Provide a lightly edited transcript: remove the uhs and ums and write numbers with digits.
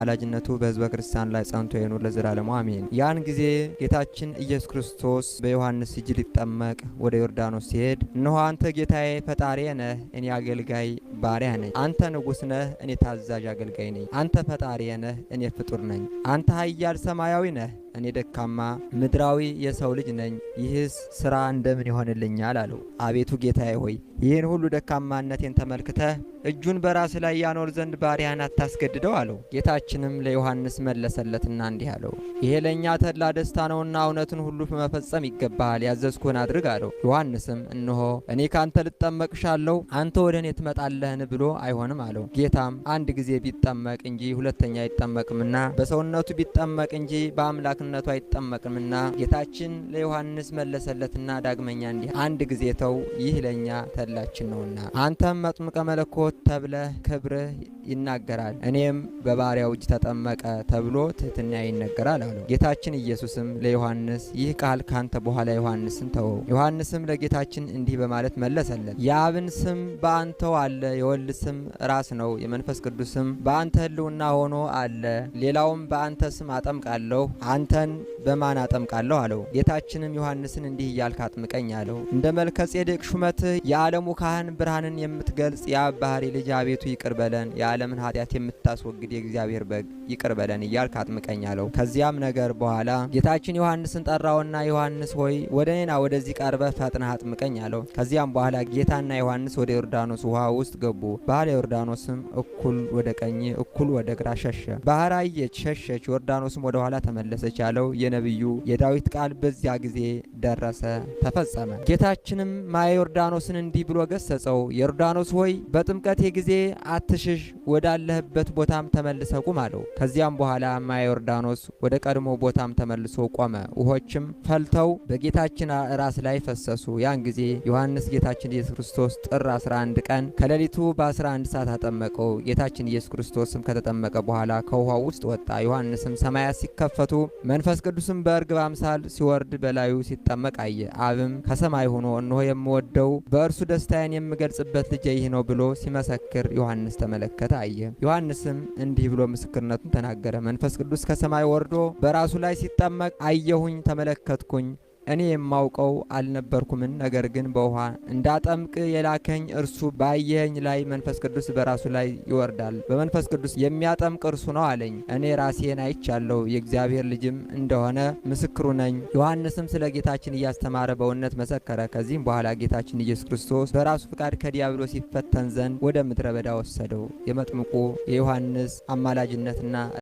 አላጅነቱ በሕዝበ ክርስቲያን ላይ ጸንቶ ይኑር ለዘላለሙ አሜን። ያን ጊዜ ጌታችን ኢየሱስ ክርስቶስ በዮሐንስ እጅ ሊጠመቅ ወደ ዮርዳኖስ ሲሄድ፣ እነሆ አንተ ጌታዬ ፈጣሪዬ ነህ፣ እኔ አገልጋይ ባሪያ ነኝ። አንተ ንጉሥ ነህ፣ እኔ ታዛዥ አገልጋይ ነኝ። አንተ ፈጣሪዬ ነህ፣ እኔ ፍጡር ነኝ። አንተ ኃያል ሰማያዊ ነህ፣ እኔ ደካማ ምድራዊ የሰው ልጅ ነኝ። ይህስ ስራ እንደምን ይሆንልኛል አለው። አቤቱ ጌታዬ ሆይ ይህን ሁሉ ደካማነቴን ተመልክተህ እጁን በራስ ላይ ያኖር ዘንድ ባሪያን አታስገድደው አለው። ጌታችንም ለዮሐንስ መለሰለትና እንዲህ አለው፣ ይሄ ለእኛ ተድላ ደስታ ነውና እውነትን ሁሉ መፈጸም ይገባሃል፣ ያዘዝኩህን አድርግ አለው። ዮሐንስም እነሆ እኔ ካንተ ልጠመቅሻለሁ፣ አንተ ወደ እኔ ትመጣለህን ብሎ አይሆንም አለው። ጌታም አንድ ጊዜ ቢጠመቅ እንጂ ሁለተኛ አይጠመቅምና፣ በሰውነቱ ቢጠመቅ እንጂ በአምላክነቱ አይጠመቅምና፣ ጌታችን ለዮሐንስ መለሰለትና ዳግመኛ እንዲህ አንድ ጊዜ ተው፣ ይህ ለእኛ ተድላችን ነውና፣ አንተም መጥምቀ መለኮት ተብለህ ክብርህ ይናገራል፣ እኔም በባሪያው እጅ ተጠመቀ ተብሎ ትሕትና ይነገራል አለው። ጌታችን ኢየሱስም ለዮሐንስ ይህ ቃል ካንተ በኋላ ዮሐንስን ተወው። ዮሐንስም ለጌታችን እንዲህ በማለት መለሰለት፣ የአብን ስም በአንተው አለ፣ የወልድ ስም ራስ ነው፣ የመንፈስ ቅዱስም በአንተ ሕልውና ሆኖ አለ። ሌላውም በአንተ ስም አጠምቃለሁ፣ አንተን በማን አጠምቃለሁ አለው። ጌታችንም ዮሐንስን እንዲህ እያልክ አጥምቀኝ አለው። እንደ መልከ ጼዴቅ ሹመትህ የዓለሙ ካህን ብርሃንን የምትገልጽ የአብ ባህሪ ልጅ አቤቱ ይቅር በለን፣ የዓለምን ኃጢአት የምታስወግድ የእግዚአብሔር በግ ይቅር በለን እያልክ አጥምቀኝ አለው። ከዚያም ነገር በኋላ ጌታችን ዮሐንስን ጠራውና ዮሐንስ ሆይ ወደ እኔና ወደዚህ ቀርበህ ፈጥነህ አጥምቀኝ አለው። ከዚያም በኋላ ጌታና ዮሐንስ ወደ ዮርዳኖስ ውሃ ውስጥ ገቡ። ባህረ ዮርዳኖስም እኩል ወደ ቀኝ እኩል ወደ ግራ ሸሸ። ባህር አየች፣ ሸሸች፣ ዮርዳኖስም ወደ ኋላ ተመለሰች ያለው የነቢዩ የዳዊት ቃል በዚያ ጊዜ ደረሰ፣ ተፈጸመ። ጌታችንም ማየ ዮርዳኖስን እንዲህ ብሎ ገሰጸው፣ ዮርዳኖስ ሆይ በጥምቀቴ ጊዜ አትሽሽ፣ ወዳለህበት ቦታም ተመልሰ ቁም አለው። ከዚያም በኋላ ማየ ዮርዳኖስ ወደ ቀድሞ ቦታም ተመልሶ ቆመ። ውሆችም ፈልተው በጌታችን ራስ ላይ ፈሰሱ። ያን ጊዜ ዮሐንስ ጌታችን ኢየሱስ ክርስቶስ ጥር 11 ቀን ከሌሊቱ በ11 ሰዓት አጠመቀው። ጌታችን ኢየሱስ ክርስቶስም ከተጠመቀ በኋላ ከውሃው ውስጥ ወጣ። ዮሐንስም ሰማያት ሲከፈቱ መንፈስ ቅዱስም በእርግብ አምሳል ሲወርድ በላዩ ሲጠመቅ አየ። አብም ከሰማይ ሆኖ እነሆ የምወደው በእርሱ ደስታዬን የምገልጽበት ልጄ ይህ ነው ብሎ ሲመሰክር ዮሐንስ ተመለከተ፣ አየ። ዮሐንስም እንዲህ ብሎ ምስክርነቱን ተናገረ። መንፈስ ቅዱስ ከሰማይ ወርዶ በራሱ ላይ ሲጠመቅ አየሁኝ፣ ተመለከትኩኝ። እኔ የማውቀው አልነበርኩምን፣ ነገር ግን በውሃ እንዳጠምቅ የላከኝ እርሱ ባየኝ ላይ መንፈስ ቅዱስ በራሱ ላይ ይወርዳል፣ በመንፈስ ቅዱስ የሚያጠምቅ እርሱ ነው አለኝ። እኔ ራሴን አይቻለሁ፣ የእግዚአብሔር ልጅም እንደሆነ ምስክሩ ነኝ። ዮሐንስም ስለ ጌታችን እያስተማረ በእውነት መሰከረ። ከዚህም በኋላ ጌታችን ኢየሱስ ክርስቶስ በራሱ ፍቃድ ከዲያብሎስ ይፈተን ዘንድ ወደ ምድረ በዳ ወሰደው። የመጥምቁ የዮሐንስ አማላጅነትና